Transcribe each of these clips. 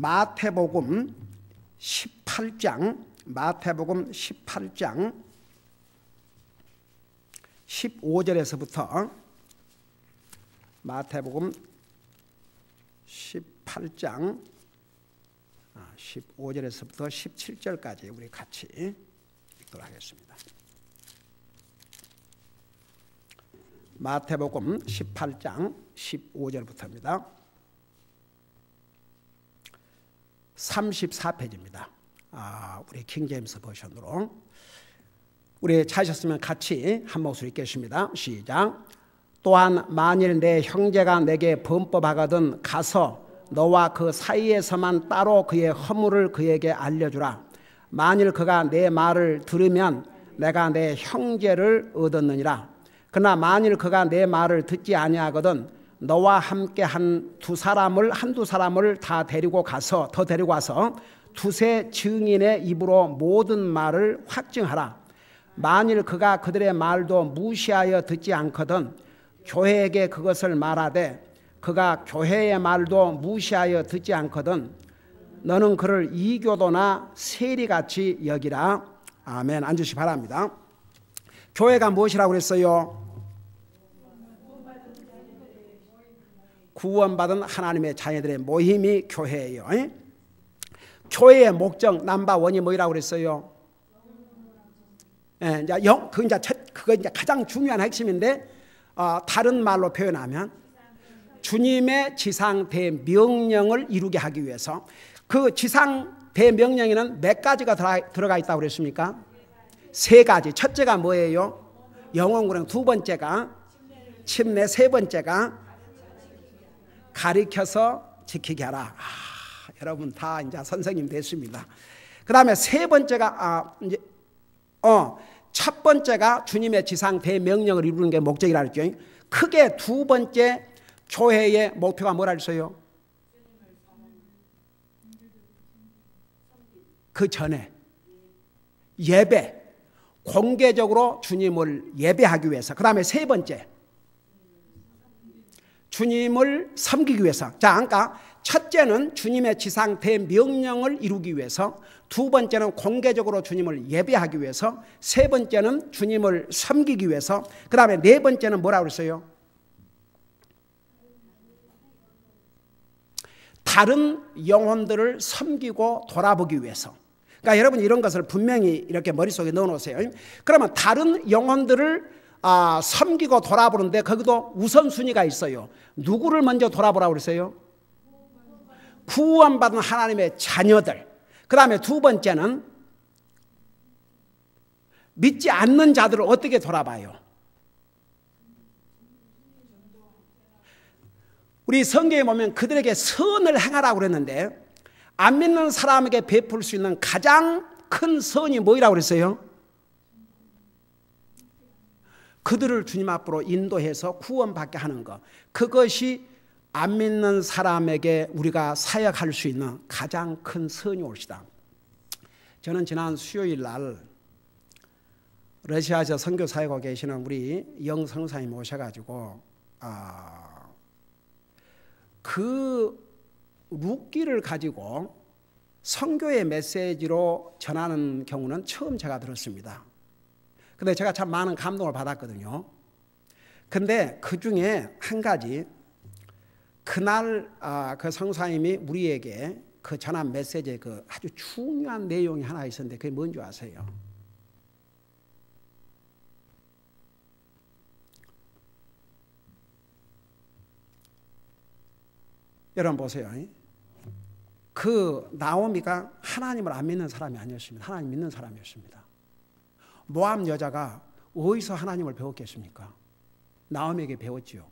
마태복음 18장 15절에서부터 마태복음 18장 15절에서부터 17절까지 우리 같이 읽도록 하겠습니다. 마태복음 18장 15절부터입니다. 34페이지입니다. 우리 킹제임스 버전으로. 우리 찾으셨으면 같이 한 목소리 읽겠습니다. 시작. 또한 만일 내 형제가 내게 범법하거든 가서 너와 그 사이에서만 따로 그의 허물을 그에게 알려주라. 만일 그가 내 말을 들으면 내가 내 형제를 얻었느니라. 그러나 만일 그가 내 말을 듣지 아니하거든 너와 함께 한두 사람을 더 데리고 와서 두세 증인의 입으로 모든 말을 확증하라. 만일 그가 그들의 말도 무시하여 듣지 않거든 교회에게 그것을 말하되 그가 교회의 말도 무시하여 듣지 않거든 너는 그를 이교도나 세리같이 여기라. 아멘. 앉으시 바랍니다. 교회가 무엇이라고 그랬어요? 구원받은 하나님의 자녀들의 모임이 교회예요. 교회의 목적 넘버원이 뭐라고 그랬어요? 그거 이제 가장 중요한 핵심인데 다른 말로 표현하면 주님의 지상 대명령을 이루게 하기 위해서 그 지상 대명령에는 몇 가지가 들어가 있다고 그랬습니까? 세 가지. 첫째가 뭐예요? 영혼구령. 두 번째가 침례. 세 번째가 가리켜서 지키게 하라. 여러분 다 이제 선생님 됐습니다. 그 다음에 세 번째가 첫 번째가 주님의 지상 대명령을 이루는 게 목적이라 했죠. 크게 두 번째 교회의 목표가 뭐라 했어요? 그 전에 예배, 공개적으로 주님을 예배하기 위해서. 그 다음에 세 번째 주님을 섬기기 위해서. 자, 그러니까 첫째는 주님의 지상 대명령을 이루기 위해서, 두 번째는 공개적으로 주님을 예배하기 위해서, 세 번째는 주님을 섬기기 위해서, 그 다음에 네 번째는 뭐라고 그랬어요? 다른 영혼들을 섬기고 돌아보기 위해서. 그러니까 여러분 이런 것을 분명히 이렇게 머릿속에 넣어놓으세요. 그러면 다른 영혼들을 섬기고 돌아보는데 거기도 우선순위가 있어요. 누구를 먼저 돌아보라고 그랬어요? 구원받은 하나님의 자녀들. 그 다음에 두 번째는 믿지 않는 자들을 어떻게 돌아봐요? 우리 성경에 보면 그들에게 선을 행하라고 그랬는데 안 믿는 사람에게 베풀 수 있는 가장 큰 선이 뭐라고 그랬어요? 그들을 주님 앞으로 인도해서 구원받게 하는 것. 그것이 안 믿는 사람에게 우리가 사역할 수 있는 가장 큰 선이 옳시다. 저는 지난 수요일 날 러시아에서 선교 사역하고 계시는 우리 영 성사님 오셔가지고 그 룻기를 가지고 선교의 메시지로 전하는 경우는 처음 제가 들었습니다. 근데 제가 참 많은 감동을 받았거든요. 근데 그 중에 한 가지, 그날 그 성사님이 우리에게 그 전한 메시지에 그 아주 중요한 내용이 하나 있었는데 그게 뭔지 아세요? 여러분 보세요. 그 나오미가 하나님을 안 믿는 사람이 아니었습니다. 하나님 믿는 사람이었습니다. 모압 여자가 어디서 하나님을 배웠겠습니까? 나오미에게 배웠지요.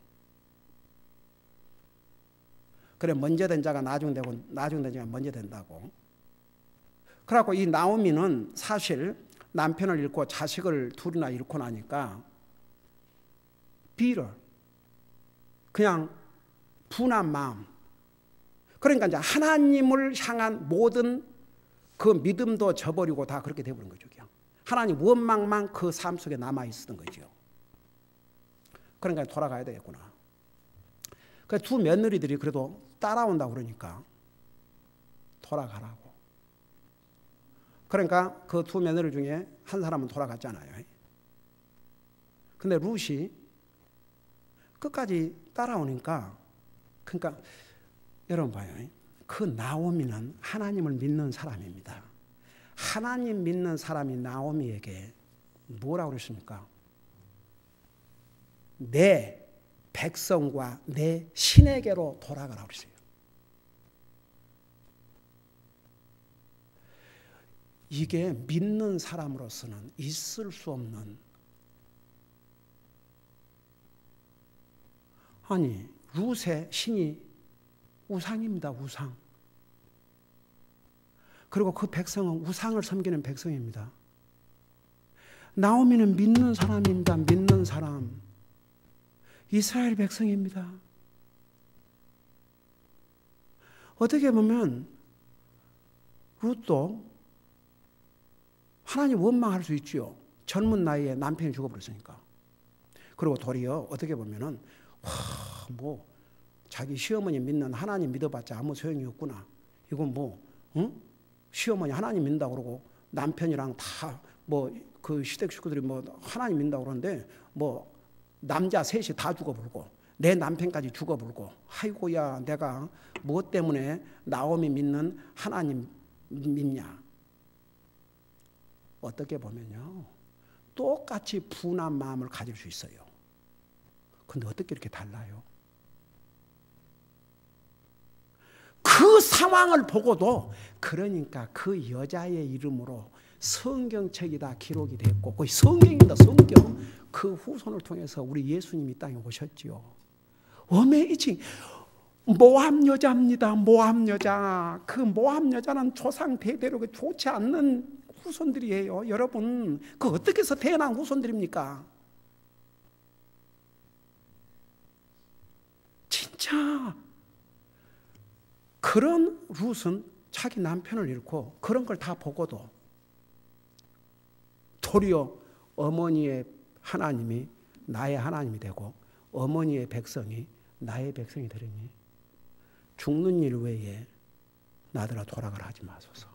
그래, 먼저 된 자가 나중 되고 나중 된 자가 먼저 된다고. 그래갖고 이 나오미는 사실 남편을 잃고 자식을 둘이나 잃고 나니까 그냥 분한 마음. 그러니까 이제 하나님을 향한 모든 그 믿음도 저버리고 다 그렇게 되어버린 거죠. 하나님 원망만 그 삶 속에 남아있었던 거죠. 그러니까 돌아가야 되겠구나. 그 두 며느리들이 그래도 따라온다고 그러니까 돌아가라고. 그러니까 그 두 며느리 중에 한 사람은 돌아갔잖아요. 근데 룻이 끝까지 따라오니까, 그러니까 여러분 봐요. 그 나오미는 하나님을 믿는 사람입니다. 하나님 믿는 사람이 나오미에게 뭐라고 그랬습니까? 내 백성과 내 신에게로 돌아가라고 그랬어요. 이게 믿는 사람으로서는 있을 수 없는, 아니 룻의 신이 우상입니다. 우상. 그리고 그 백성은 우상을 섬기는 백성입니다. 나오미는 믿는 사람입니다. 믿는 사람. 이스라엘 백성입니다. 어떻게 보면 룻도 하나님 원망할 수 있지요. 젊은 나이에 남편이 죽어버렸으니까. 그리고 도리어 어떻게 보면은 뭐 자기 시어머니 믿는 하나님 믿어봤자 아무 소용이 없구나. 이건 뭐 시어머니 하나님 믿는다고 그러고 남편이랑 다 뭐 그 시댁 식구들이 뭐 하나님 믿는다고 그러는데 뭐 남자 셋이 다 죽어버리고 내 남편까지 죽어버리고, 아이고야 내가 무엇 때문에 나오미 믿는 하나님 믿냐. 어떻게 보면요 똑같이 분한 마음을 가질 수 있어요. 근데 어떻게 이렇게 달라요? 그 상황을 보고도, 그러니까 그 여자의 이름으로 성경책이 다 기록이 됐고, 거의 성경입니다. 성경. 그 후손을 통해서 우리 예수님이 땅에 오셨지요. 어메이징. 모함 여자입니다. 모함 여자. 그 모함 여자는 조상 대대로 좋지 않는 후손들이에요. 여러분, 그 어떻게 해서 태어난 후손들입니까? 진짜 그런 룻은 자기 남편을 잃고 그런 걸 다 보고도 도리어 어머니의 하나님이 나의 하나님이 되고 어머니의 백성이 나의 백성이 되리니 죽는 일 외에 나더러 돌아가라 하지 마소서.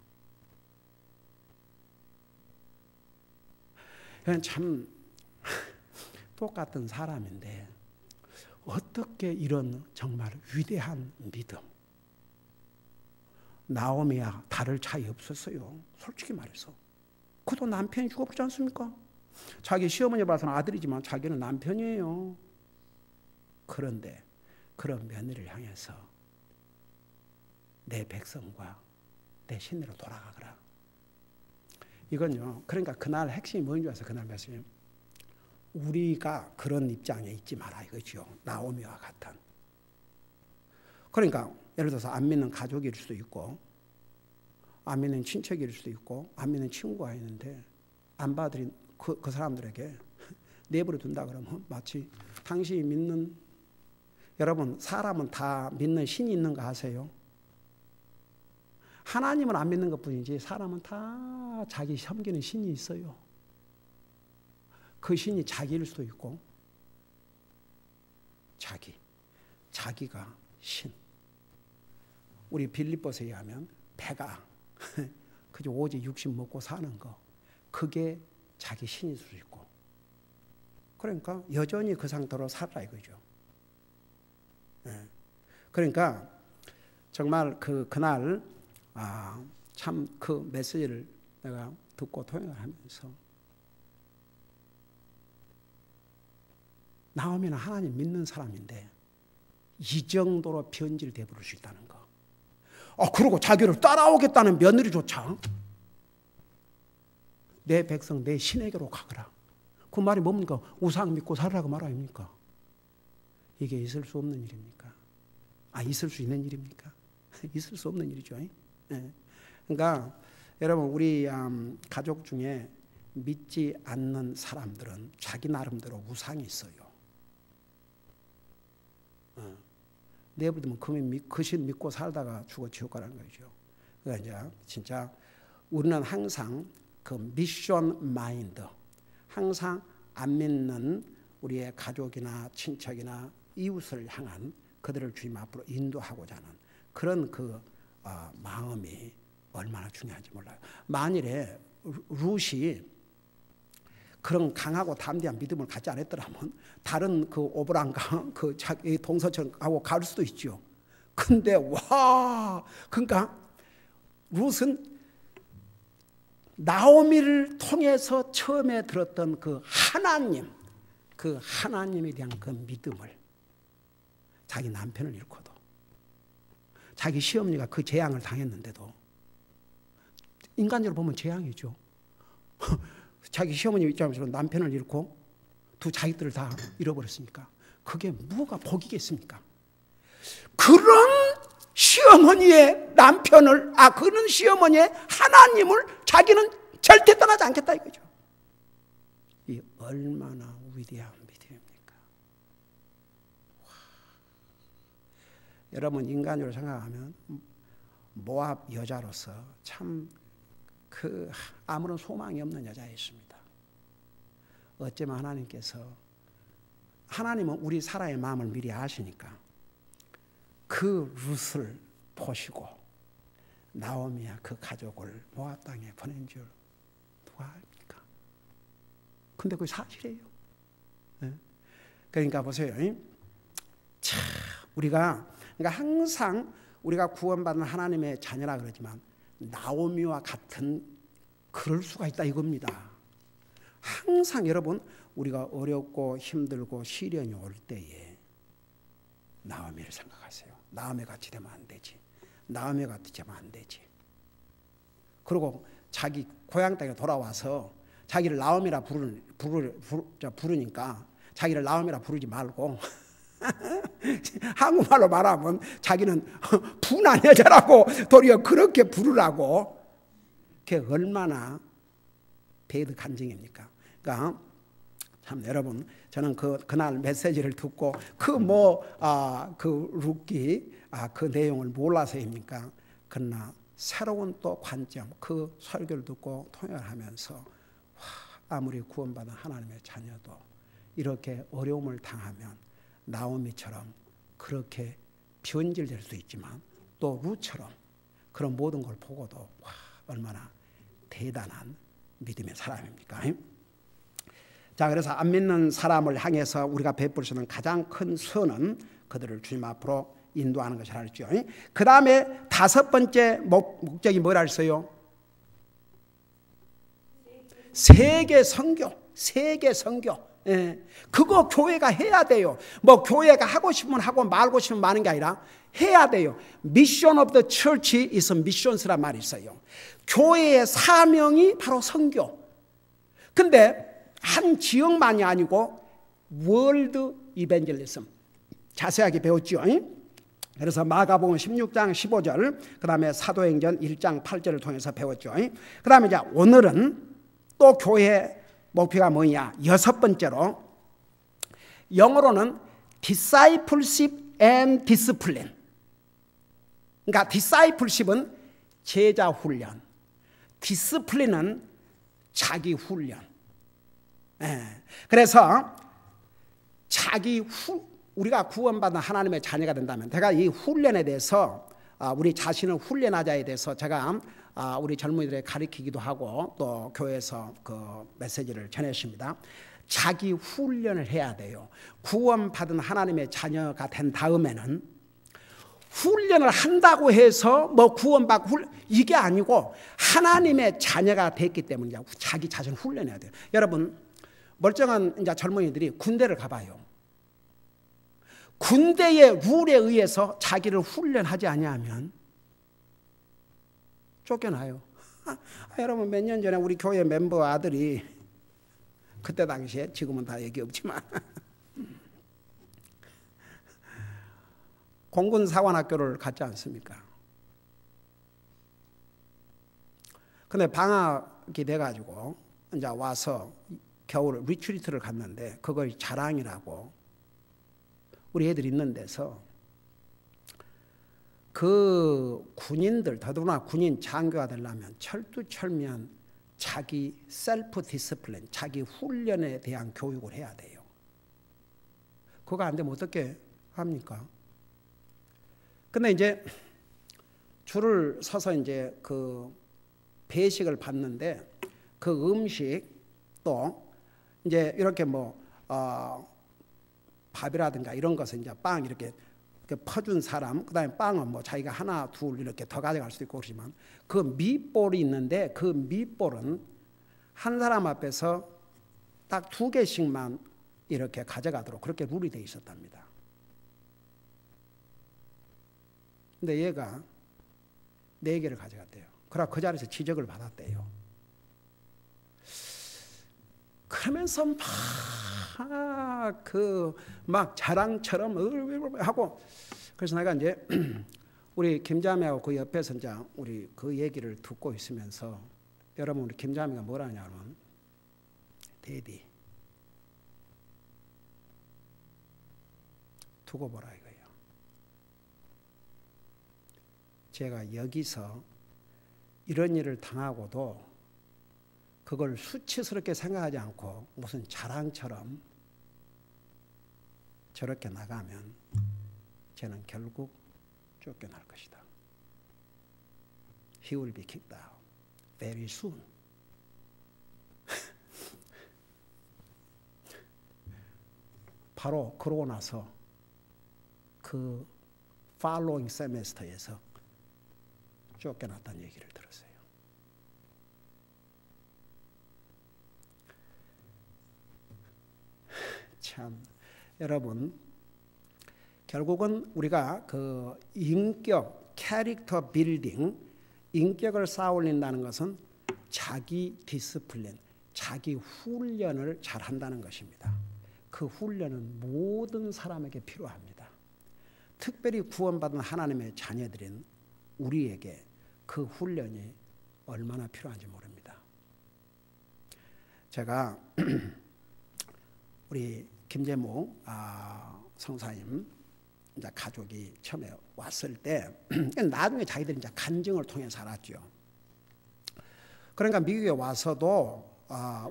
참 똑같은 사람인데 어떻게 이런 정말 위대한 믿음. 나오미야 다를 차이 없었어요. 솔직히 말해서. 그도 남편이 죽어버리지 않습니까? 자기 시어머니 봐서는 아들이지만 자기는 남편이에요. 그런데 그런 며느리를 향해서 내 백성과 내 신으로 돌아가거라. 이건요. 그러니까 그날 핵심이 뭔지 줄 아세요? 그날 말씀이 우리가 그런 입장에 있지 마라 이거죠. 나오미와 같은. 그러니까 예를 들어서 안 믿는 가족일 수도 있고 안 믿는 친척일 수도 있고 안 믿는 친구가 있는데 안 받아들인 그 사람들에게 내버려 둔다 그러면 마치 당신이 믿는, 여러분 사람은 다 믿는 신이 있는 거 아세요? 하나님은 안 믿는 것뿐이지 사람은 다 자기 섬기는 신이 있어요. 그 신이 자기일 수도 있고 자기가 신. 우리 빌립보서에 의하면 배가 그저 오직 육신 먹고 사는 거, 그게 자기 신일 수 있고, 그러니까 여전히 그 상태로 살아 이거죠. 그러니까 정말 그날 참 그 메시지를 내가 듣고 통역을 하면서 나오미는 하나님 믿는 사람인데 이 정도로 변질돼 버릴 수 있다는 거. 그리고 자기를 따라오겠다는 며느리조차 내 백성 내 신에게로 가거라. 그 말이 뭡니까? 우상 믿고 살으라고 말 아닙니까? 이게 있을 수 없는 일입니까? 있을 수 있는 일입니까? 있을 수 없는 일이죠. 그러니까 여러분 우리 가족 중에 믿지 않는 사람들은 자기 나름대로 우상이 있어요. 내버리면 그 신 믿고 살다가 죽어 지옥 가라는 거죠. 그러니까 이제 진짜 우리는 항상 그 미션 마인드, 항상 안 믿는 우리의 가족이나 친척이나 이웃을 향한 그들을 주님 앞으로 인도하고자 하는 그런 그 마음이 얼마나 중요한지 몰라요. 만일에 룻이 그런 강하고 담대한 믿음을 갖지 않았더라면 다른 그 오브람과 그 자기 동서처럼 하고 갈 수도 있죠. 근데 그러니까 룻은 나오미를 통해서 처음에 들었던 그 하나님에 대한 그 믿음을 자기 남편을 잃고도 자기 시어머니가 그 재앙을 당했는데도 인간적으로 보면 재앙이죠. 자기 시어머니 입장에서 남편을 잃고 두 자식들을 다 잃어버렸으니까 그게 뭐가 복이겠습니까? 그런 시어머니의 남편을 그런 시어머니의 하나님을 자기는 절대 떠나지 않겠다 이거죠. 이 얼마나 위대한 믿음입니까? 여러분 인간으로 생각하면 모압 여자로서 참 아무런 소망이 없는 여자였습니다. 어쩌면 하나님은 우리 사라의 마음을 미리 아시니까 그 룻을 보시고 나오미와 그 가족을 모압 땅에 보낸 줄 누가 압니까? 근데 그게 사실이에요. 네? 그러니까 보세요. 그러니까 항상 우리가 구원받은 하나님의 자녀라 그러지만 나오미와 같은 그럴 수가 있다 이겁니다. 항상 여러분 우리가 어렵고 힘들고 시련이 올 때에 나오미를 생각하세요. 나오미 같이 되면 안 되지. 나오미 같이 되면 안 되지. 그리고 자기 고향 땅에 돌아와서 자기를 나오미라 부르니까 자기를 나오미라 부르지 말고 한국말로 말하면 자기는 분한 여자라고 도리어 그렇게 부르라고. 그게 얼마나 배드 간증입니까? 그러니까 참 여러분 저는 그날 메시지를 듣고 그 룻기 그 내용을 몰라서입니까? 그러나 새로운 또 관점 그 설교를 듣고 통역을 하면서 아무리 구원받은 하나님의 자녀도 이렇게 어려움을 당하면 나오미처럼 그렇게 변질될 수 있지만 또 룻처럼 그런 모든 걸 보고도 얼마나 대단한 믿음의 사람입니까? 자, 그래서 안 믿는 사람을 향해서 우리가 베풀 수 있는 가장 큰 선은 그들을 주님 앞으로 인도하는 것이라 했죠. 그 다음에 다섯 번째 목적이 뭐라 했어요? 세계 선교. 예. 그거 교회가 해야 돼요. 교회가 하고 싶으면 하고 말고 싶으면 마는 게 아니라 해야 돼요. Mission of the Church is missions란 말이 있어요. 교회의 사명이 바로 선교. 근데 한 지역만이 아니고 월드 이벤젤리즘 자세하게 배웠죠. 그래서 마가복음 16장 15절 그 다음에 사도행전 1장 8절을 통해서 배웠죠. 그 다음에 이제 오늘은 또 교회 목표가 뭐냐? 여섯 번째로 영어로는 discipleship and discipline. 그러니까 discipleship은 제자 훈련, discipline은 자기 훈련. 그래서 우리가 구원받은 하나님의 자녀가 된다면 제가 이 훈련에 대해서 우리 자신을 훈련하자에 대해서 제가 우리 젊은이들에 가르치기도 하고 또 교회에서 그 메시지를 전했습니다. 자기 훈련을 해야 돼요. 구원받은 하나님의 자녀가 된 다음에는 훈련을 한다고 해서 구원받고 이게 아니고 하나님의 자녀가 됐기 때문에 자기 자신을 훈련해야 돼요. 여러분 멀쩡한 이제 젊은이들이 군대를 가봐요. 군대의 룰에 의해서 자기를 훈련하지 아니하면 쫓겨나요. 여러분 몇 년 전에 우리 교회 멤버 아들이 그때 당시에 지금은 다 얘기 없지만 공군사관학교를 갔지 않습니까? 근데 방학이 돼가지고 이제 와서 겨울 리트리트를 갔는데 그걸 자랑이라고 우리 애들 있는 데서 그 군인들 더더구나 군인 장교가 되려면 철두철미한 자기 셀프 디스플레인 자기 훈련에 대한 교육을 해야 돼요. 그거 안 되면 어떻게 합니까? 근데 이제 줄을 서서 이제 그 배식을 받는데 그 음식 또 이제 이렇게 뭐 밥이라든가 이런 것은 이제 빵 이렇게 퍼준 사람, 그다음에 빵은 뭐 자기가 하나 둘 이렇게 더 가져갈 수도 있고 그렇지만 그 밑볼이 있는데 그 밑볼은 한 사람 앞에서 딱 2개씩만 이렇게 가져가도록 그렇게 룰이 되어 있었답니다. 근데 얘가 4개를 가져갔대요. 그러나 그 자리에서 지적을 받았대요. 그러면서 막 자랑처럼 하고, 그래서 내가 이제 우리 김자매하고 그 옆에서 이제 우리 그 얘기를 듣고 있으면서 여러분 우리 김자매가 뭐라 하냐면 데디 두고 보라 이거예요. 제가 여기서 이런 일을 당하고도 그걸 수치스럽게 생각하지 않고 무슨 자랑처럼 저렇게 나가면 저는 결국 쫓겨날 것이다. He will be kicked out very soon. 바로 그러고 나서 그 following semester에서 쫓겨났다는 얘기를 들었어요. 참 여러분 결국은 우리가 그 인격, 캐릭터 빌딩, 인격을 쌓아 올린다는 것은 자기 디스플린, 자기 훈련을 잘 한다는 것입니다. 그 훈련은 모든 사람에게 필요합니다. 특별히 구원받은 하나님의 자녀들인 우리에게 그 훈련이 얼마나 필요한지 모릅니다. 제가 우리 김재무 성사님 이제 가족이 처음에 왔을 때 나중에 자기들이 이제 간증을 통해서 알았죠. 그러니까 미국에 와서도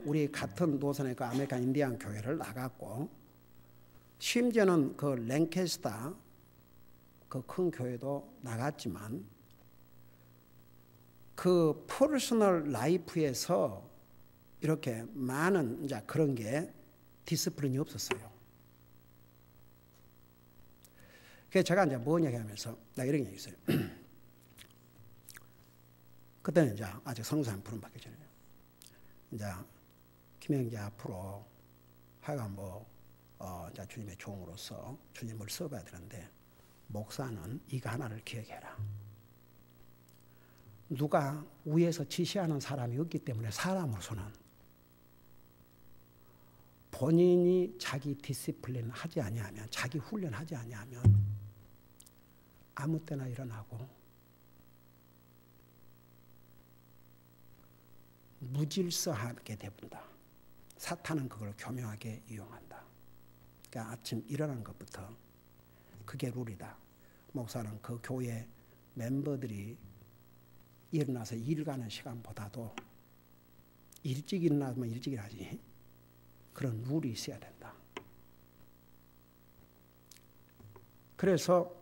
우리 같은 노선의 그 아메리칸 인디안 교회를 나갔고 심지어는 그 랭캐스터 그 큰 교회도 나갔지만 그 퍼스널 라이프에서 이렇게 많은 이제 그런 게 디스플린이 없었어요. 그래서 제가 이제 뭔 얘기하면서 나 이런 얘기 있어요. 그때는 이제 아직 성사님 부름 받기 전에요. 이제 김영재 앞으로 하여간 이제 주님의 종으로서 주님을 써봐야 되는데 목사는 이거 하나를 기억해라. 누가 위에서 지시하는 사람이 없기 때문에 사람으로서는 본인이 자기 디시플린 하지 아니하면 자기 훈련하지 아니하면 아무 때나 일어나고 무질서하게 되본다. 사탄은 그걸 교묘하게 이용한다. 그러니까 아침 일어나는 것부터 그게 룰이다. 목사는 그 교회 멤버들이 일어나서 일 가는 시간보다도 일찍 일어나면 일찍 일하지. 그런 룰이 있어야 된다. 그래서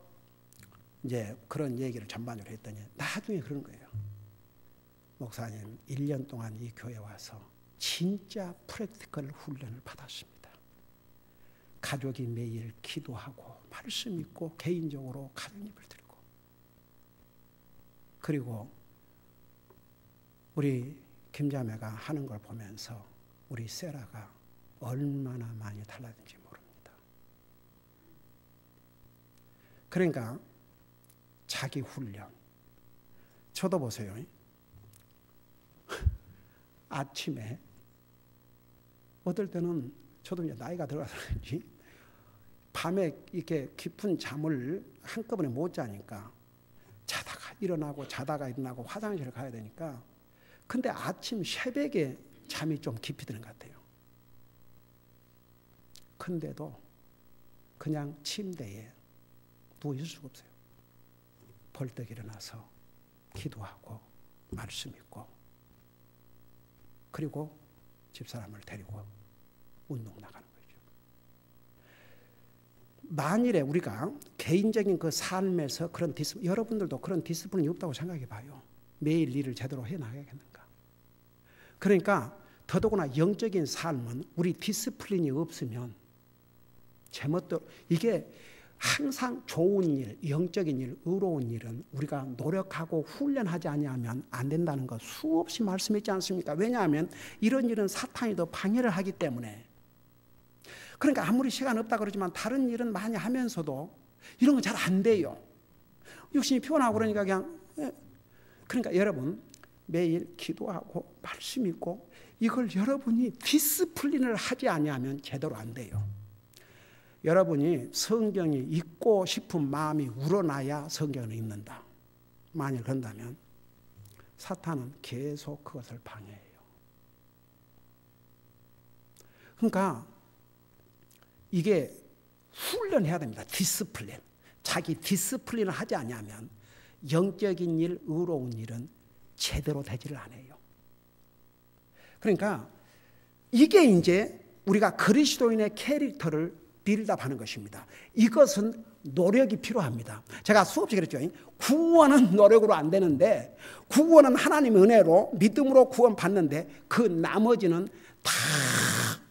이제 그런 얘기를 전반적으로 했더니 나중에 그런 거예요. 목사님 1년 동안 이 교회에 와서 진짜 프랙티컬 훈련을 받았습니다. 가족이 매일 기도하고 말씀 읽고 개인적으로 가정예배를 드리고 그리고 우리 김자매가 하는 걸 보면서 우리 세라가 얼마나 많이 달라진지 모릅니다. 그러니까 자기 훈련. 저도 보세요. 아침에 어떨 때는 저도 이제 나이가 들어서 그런지 밤에 이렇게 깊은 잠을 한꺼번에 못 자니까 자다가 일어나고 화장실을 가야 되니까 근데 아침 새벽에 잠이 좀 깊이 드는 것 같아요. 근데도 그냥 침대에 누워 있을 수가 없어요. 벌떡 일어나서 기도하고 말씀 읽고 그리고 집사람을 데리고 운동 나가는 거죠. 만일에 우리가 개인적인 그 삶에서 그런 여러분들도 그런 디스플린이 없다고 생각해 봐요. 매일 일을 제대로 해 나가야겠는가. 그러니까 더더구나 영적인 삶은 우리 디스플린이 없으면 제멋대로 이게 항상 좋은 일, 영적인 일, 의로운 일은 우리가 노력하고 훈련하지 아니하면 안 된다는 거 수없이 말씀했지 않습니까? 왜냐하면 이런 일은 사탄이 더 방해를 하기 때문에. 그러니까 아무리 시간 없다 그러지만 다른 일은 많이 하면서도 이런 건 잘 안 돼요. 육신이 피곤하고 그러니까 그냥. 그러니까 여러분 매일 기도하고 말씀 읽고 이걸 여러분이 디스플린을 하지 아니하면 제대로 안 돼요. 여러분이 성경이 읽고 싶은 마음이 우러나야 성경을 읽는다. 만일 그런다면 사탄은 계속 그것을 방해해요. 그러니까 이게 훈련해야 됩니다. 디스플린. 자기 디스플린을 하지 않으면 영적인 일, 의로운 일은 제대로 되지를 않아요. 그러니까 이게 이제 우리가 그리스도인의 캐릭터를 빌드업하는 것입니다. 이것은 노력이 필요합니다. 제가 수없이 그랬죠. 구원은 노력으로 안 되는데 구원은 하나님의 은혜로 믿음으로 구원받는데 그 나머지는 다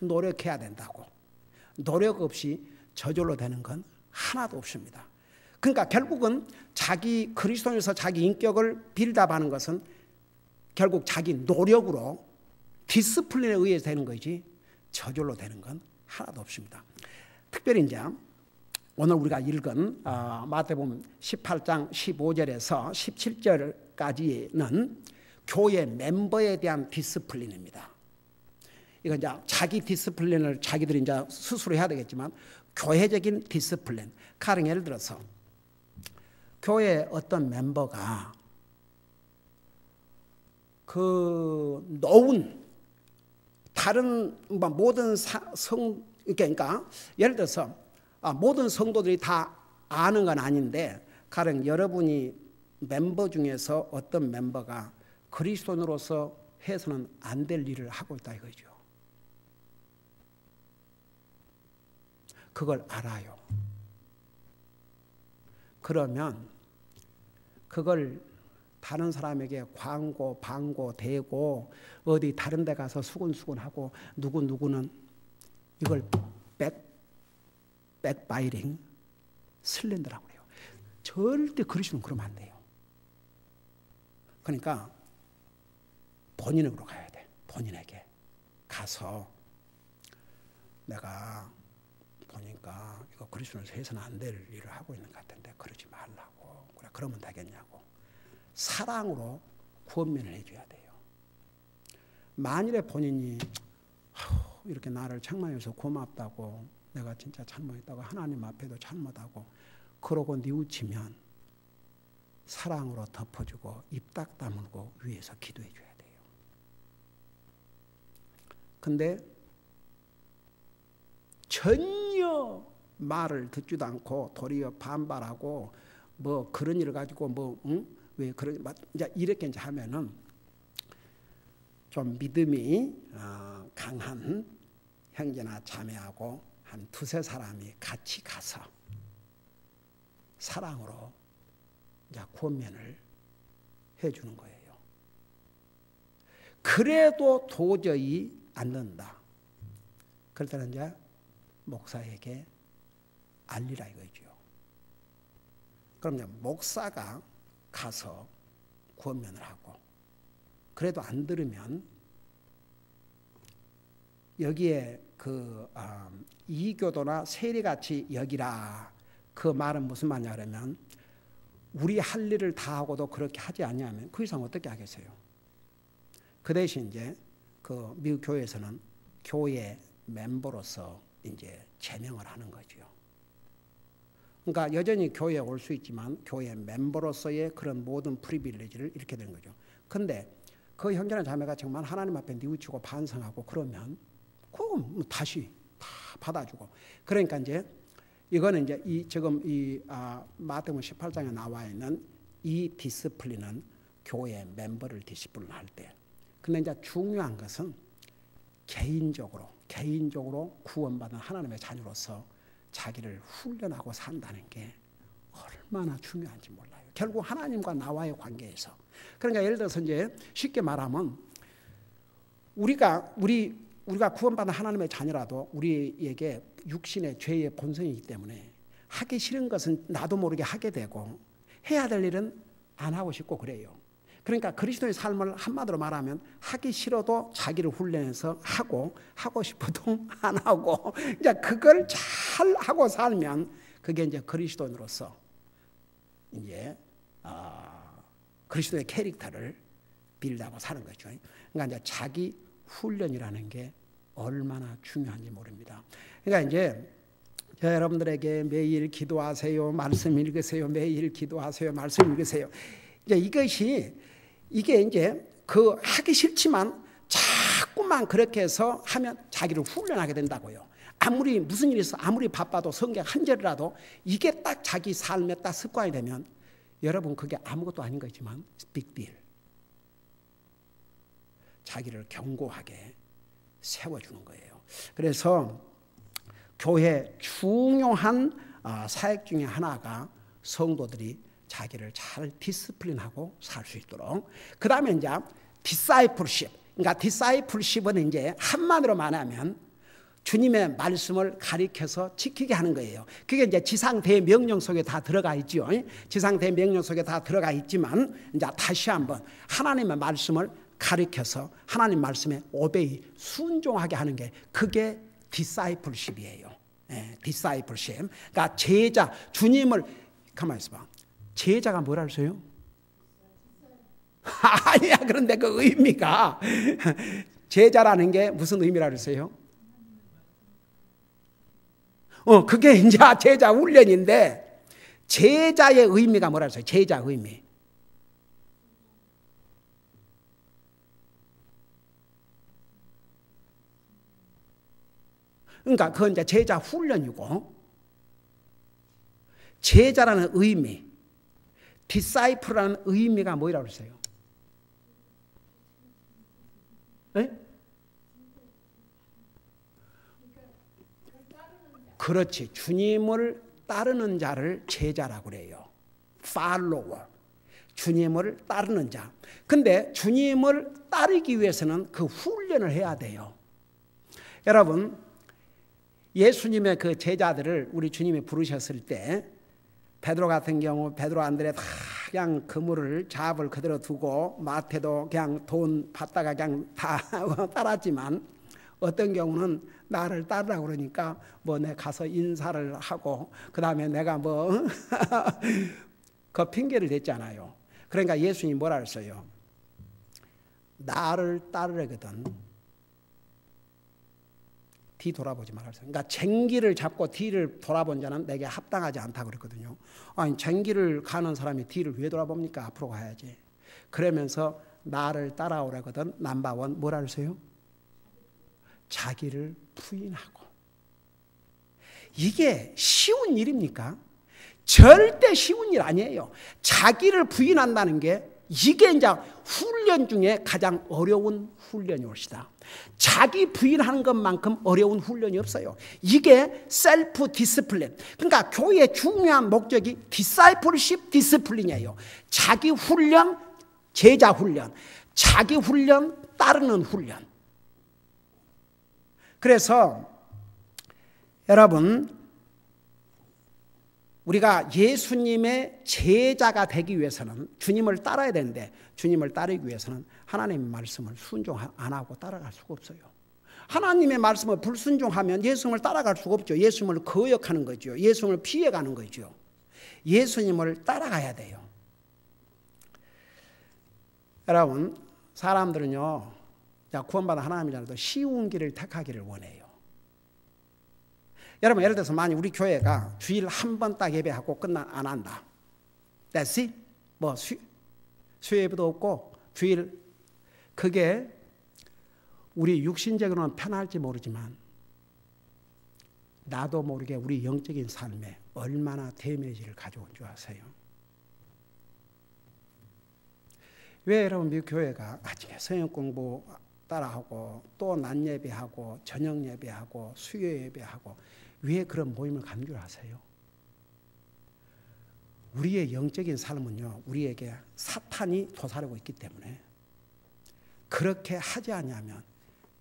노력해야 된다고. 노력 없이 저절로 되는 건 하나도 없습니다. 그러니까 결국은 자기 그리스도인에서 자기 인격을 빌드업하는 것은 결국 자기 노력으로 디스플린에 의해서 되는 거지 저절로 되는 건 하나도 없습니다. 특별히 이제 오늘 우리가 읽은 마태복음 18장 15절에서 17절까지는 교회 멤버에 대한 디스플린입니다. 이건 이제 자기 디스플린을 자기들이 이제 스스로 해야 되겠지만 교회적인 디스플린. 가령 예를 들어서 교회 어떤 멤버가 그 노운 다른 모든 그러니까 예를 들어서 모든 성도들이 다 아는 건 아닌데 가령 여러분이 멤버 중에서 어떤 멤버가 그리스도인으로서 해서는 안 될 일을 하고 있다 이거죠. 그걸 알아요. 그러면 그걸 다른 사람에게 광고, 방고, 대고 어디 다른 데 가서 수근수근하고 누구는 이걸 백바이링 슬렌더라고 해요. 절대 그리스도는 그러면 안 돼요. 그러니까 본인으로 가야 돼. 본인에게 가서 내가 보니까 이거 그리스도인으로서 해서는 안 될 일을 하고 있는 것 같은데 그러지 말라고. 그래 그러면 되겠냐고. 사랑으로 권면을 해줘야 돼요. 만일에 본인이 이렇게 나를 책망해서 고맙다고 내가 진짜 잘못했다고 하나님 앞에도 잘못하고 그러고 뉘우치면 사랑으로 덮어주고 입 딱 다물고 위에서 기도해줘야 돼요. 근데 전혀 말을 듣지도 않고 도리어 반발하고 뭐 그런 일을 가지고 왜 그런 이제 이렇게 이제 하면은 좀 믿음이 강한 형제나 자매하고 한 두세 사람이 같이 가서 사랑으로 이제 권면을 해주는 거예요. 그래도 도저히 안 된다. 그럴 때는 이제 목사에게 알리라 이거죠. 그럼 이제 목사가 가서 권면을 하고 그래도 안 들으면 여기에 이교도나 세리같이 여기라. 그 말은 무슨 말이냐 그러면 우리 할 일을 다 하고도 그렇게 하지 않냐면 그 이상 어떻게 하겠어요? 그 대신 이제 그 미국 교회에서는 교회 멤버로서 이제 제명을 하는 거죠. 그러니까 여전히 교회에 올 수 있지만 교회 멤버로서의 그런 모든 프리빌리지를 잃게 되는 거죠. 근데 그 형제나 자매가 정말 하나님 앞에 뉘우치고 반성하고 그러면 그건 다시 다 받아주고. 그러니까 이제 이거는 이제 지금 마태복음 18장에 나와 있는 이 디스플린은 교회 멤버를 디스플린할 때. 근데 이제 중요한 것은 개인적으로 구원받은 하나님의 자녀로서 자기를 훈련하고 산다는 게 얼마나 중요한지 몰라요. 결국 하나님과 나와의 관계에서. 그러니까 예를 들어서 이제 쉽게 말하면 우리가 구원받은 하나님의 자녀라도 우리에게 육신의 죄의 본성이기 때문에 하기 싫은 것은 나도 모르게 하게 되고 해야 될 일은 안 하고 싶고 그래요. 그러니까 그리스도의 삶을 한마디로 말하면 하기 싫어도 자기를 훈련해서 하고 싶어도 안 하고 이제 그걸 잘 하고 살면 그게 이제 그리스도인으로서 이제 그리스도의 캐릭터를 빌드하고 사는 거죠. 그러니까 이제 자기 훈련이라는 게 얼마나 중요한지 모릅니다. 그러니까 이제 여러분들에게 매일 기도하세요, 말씀 읽으세요, 매일 기도하세요, 말씀 읽으세요. 이제 이게 이제 그 하기 싫지만 자꾸만 그렇게 해서 하면 자기를 훈련하게 된다고요. 아무리 무슨 일이 있어, 아무리 바빠도 성경 한 절이라도 이게 딱 자기 삶에 딱 습관이 되면 여러분 그게 아무것도 아닌 거지만 빅딜. 자기를 견고하게 세워주는 거예요. 그래서 교회 중요한 사역 중에 하나가 성도들이 자기를 잘 디스플린하고 살 수 있도록. 그 다음에 이제 디사이플십. 그러니까 디사이플십은 이제 한마디로 말하면 주님의 말씀을 가리켜서 지키게 하는 거예요. 그게 이제 지상대명령 속에 다 들어가 있죠. 지상대명령 속에 다 들어가 있지만 이제 다시 한번 하나님의 말씀을 가리켜서 하나님 말씀에 오베이 순종하게 하는 게 그게 디사이플십이에요. 디사이플십. 그러니까 제자 주님을 가만히 있어봐. 제자가 뭐라 그랬어요? 아니야. 그런데 그 의미가 제자라는 게 무슨 의미라 그랬어요? 그게 이제 제자 훈련인데 제자의 의미가 뭐라 그랬어요? 제자 의미. 그러니까 그건 이제 제자 훈련이고 제자라는 의미, 디사이플이라는 의미가 뭐라고 그랬어요? 네? 그렇지. 주님을 따르는 자를 제자라고 그래요. 팔로워. 주님을 따르는 자. 근데 주님을 따르기 위해서는 그 훈련을 해야 돼요. 여러분, 예수님의 그 제자들을 우리 주님이 부르셨을 때 베드로 같은 경우 베드로 안드레 다 그냥 그물을 잡을 그대로 두고 마태도 그냥 돈 받다가 그냥 다 따랐지만 어떤 경우는 나를 따르라고 그러니까 뭐 내가 가서 인사를 하고 그 다음에 내가 뭐 그 핑계를 댔잖아요. 그러니까 예수님이 뭐라 그랬어요? 나를 따르려거든 뒤 돌아보지 말았어요. 그러니까 쟁기를 잡고 뒤를 돌아본 자는 내게 합당하지 않다고 그랬거든요. 아니 쟁기를 가는 사람이 뒤를 왜 돌아봅니까? 앞으로 가야지. 그러면서 나를 따라오라거든 넘버원 뭐라 그랬어요? 자기를 부인하고. 이게 쉬운 일입니까? 절대 쉬운 일 아니에요. 자기를 부인한다는 게 이게 이제 훈련 중에 가장 어려운 훈련이 올시다. 자기 부인하는 것만큼 어려운 훈련이 없어요. 이게 셀프 디스플린. 그러니까 교회의 중요한 목적이 디사이플십 디스플린이에요. 자기 훈련, 제자 훈련, 자기 훈련, 따르는 훈련. 그래서 여러분 우리가 예수님의 제자가 되기 위해서는 주님을 따라야 되는데 주님을 따르기 위해서는 하나님의 말씀을 순종 안 하고 따라갈 수가 없어요. 하나님의 말씀을 불순종하면 예수님을 따라갈 수가 없죠. 예수님을 거역하는 거죠. 예수님을 피해가는 거죠. 예수님을 따라가야 돼요. 여러분 사람들은요 구원받은 하나님이라도 쉬운 길을 택하기를 원해요. 여러분 예를 들어서 만약 우리 교회가 주일 한 번 딱 예배하고 안 한다. That's it. 뭐 수요예배도 없고 주일 그게 우리 육신적으로는 편할지 모르지만 나도 모르게 우리 영적인 삶에 얼마나 데미지를 가져온 줄 아세요? 왜 여러분 미국 교회가 아침에 성경 공부 따라하고 또 낮 예배하고 저녁 예배하고 수요 예배하고 왜 그런 모임을 가는 줄 아세요? 우리의 영적인 삶은요, 우리에게 사탄이 도사리고 있기 때문에 그렇게 하지 않으면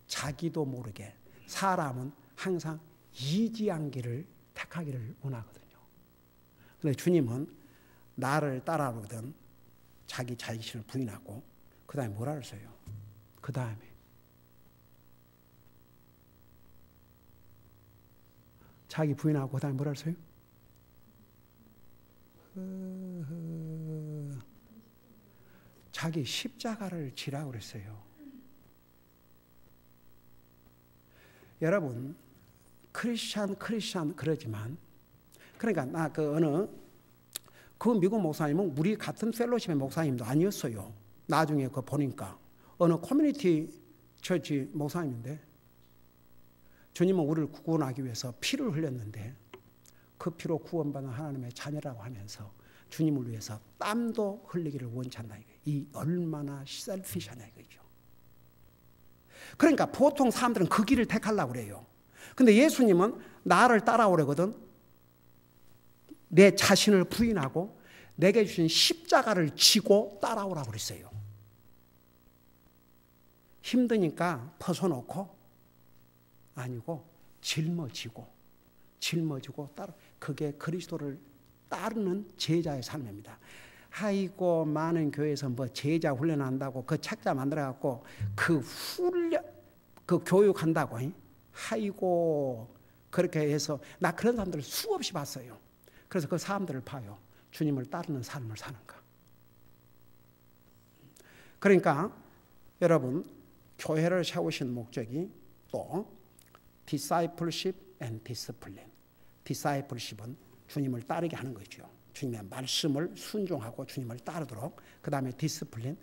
자기도 모르게 사람은 항상 이지한 길을 택하기를 원하거든요. 그런데 주님은 나를 따라오거든 자기 자신을 부인하고 그 다음에 뭐라 그랬어요? 그 다음에 자기 부인하고 그 다음에 뭐라 그랬어요? 자기 십자가를 지라고 그랬어요. 여러분 크리스찬 그러지만 그러니까 나 그 미국 목사님은 우리 같은 펠로십의 목사님도 아니었어요. 나중에 그 보니까 어느 커뮤니티 처치 목사님인데 주님은 우리를 구원하기 위해서 피를 흘렸는데 그 피로 구원받은 하나님의 자녀라고 하면서 주님을 위해서 땀도 흘리기를 원치 않나 이거예요. 이 얼마나 셀피시하냐 이거죠. 그러니까 보통 사람들은 그 길을 택하려고 그래요. 근데 예수님은 나를 따라오려거든 내 자신을 부인하고 내게 주신 십자가를 지고 따라오라고 그랬어요. 힘드니까 벗어놓고 아니고 짊어지고 따라 그게 그리스도를 따르는 제자의 삶입니다. 아이고 많은 교회에서 뭐 제자 훈련한다고 그 책자 만들어갖고 그 교육한다고 아이고 그렇게 해서 나 그런 사람들을 수없이 봤어요. 그래서 그 사람들을 봐요. 주님을 따르는 삶을 사는가. 그러니까 여러분 교회를 세우신 목적이 또 discipleship and discipline. discipleship은 주님을 따르게 하는 거죠. 주님의 말씀을 순종하고 주님을 따르도록. 그 다음에 discipline,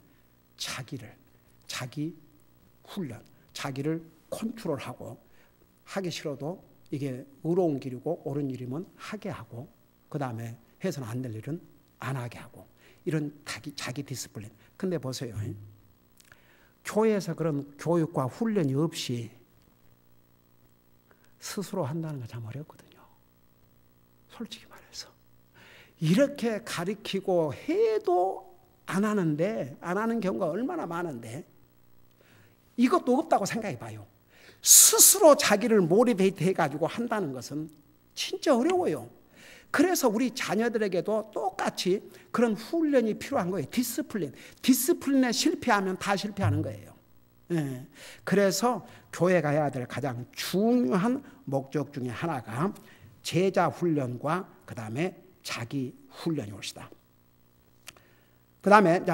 자기 훈련, 자기를 컨트롤하고 하기 싫어도 이게 의로운 길이고 옳은 일이면 하게 하고 그 다음에 해서는 안 될 일은 안 하게 하고 이런 자기 디스플린. 근데 보세요. 교회에서 그런 교육과 훈련이 없이 스스로 한다는 건 참 어렵거든요. 솔직히 말해서. 이렇게 가르치고 해도 안 하는 경우가 얼마나 많은데 이것도 없다고 생각해 봐요. 스스로 자기를 모티베이트 해가지고 한다는 것은 진짜 어려워요. 그래서 우리 자녀들에게도 똑같이 그런 훈련이 필요한 거예요. 디스플린에 실패하면 다 실패하는 거예요. 예. 그래서 교회가 해야 될 가장 중요한 목적 중에 하나가 제자 훈련과 그 다음에 자기 훈련이 옳시다. 그 다음에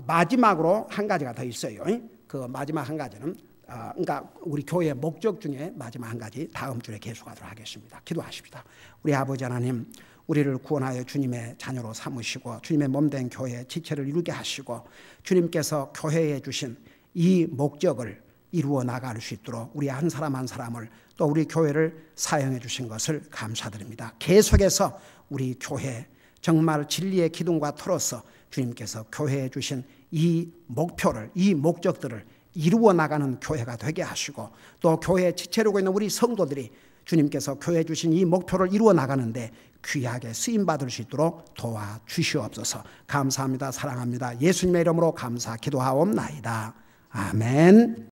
마지막으로 한 가지가 더 있어요. 그 마지막 한 가지는 그러니까 우리 교회의 목적 중에 마지막 한 가지 다음 주에 계속하도록 하겠습니다. 기도하십시다. 우리 아버지 하나님, 우리를 구원하여 주님의 자녀로 삼으시고 주님의 몸된 교회의 지체를 이루게 하시고 주님께서 교회에 주신 이 목적을 이루어 나갈 수 있도록 우리 한 사람 한 사람을 또 우리 교회를 사용해 주신 것을 감사드립니다. 계속해서 우리 교회 정말 진리의 기둥과 터로서 주님께서 교회에 주신 이 목표를, 이 목적들을 이루어 나가는 교회가 되게 하시고 또 교회에 지체되고 있는 우리 성도들이 주님께서 교회에 주신 이 목표를 이루어 나가는데 귀하게 쓰임받을 수 있도록 도와주시옵소서. 감사합니다. 사랑합니다. 예수님의 이름으로 감사 기도하옵나이다. 아멘.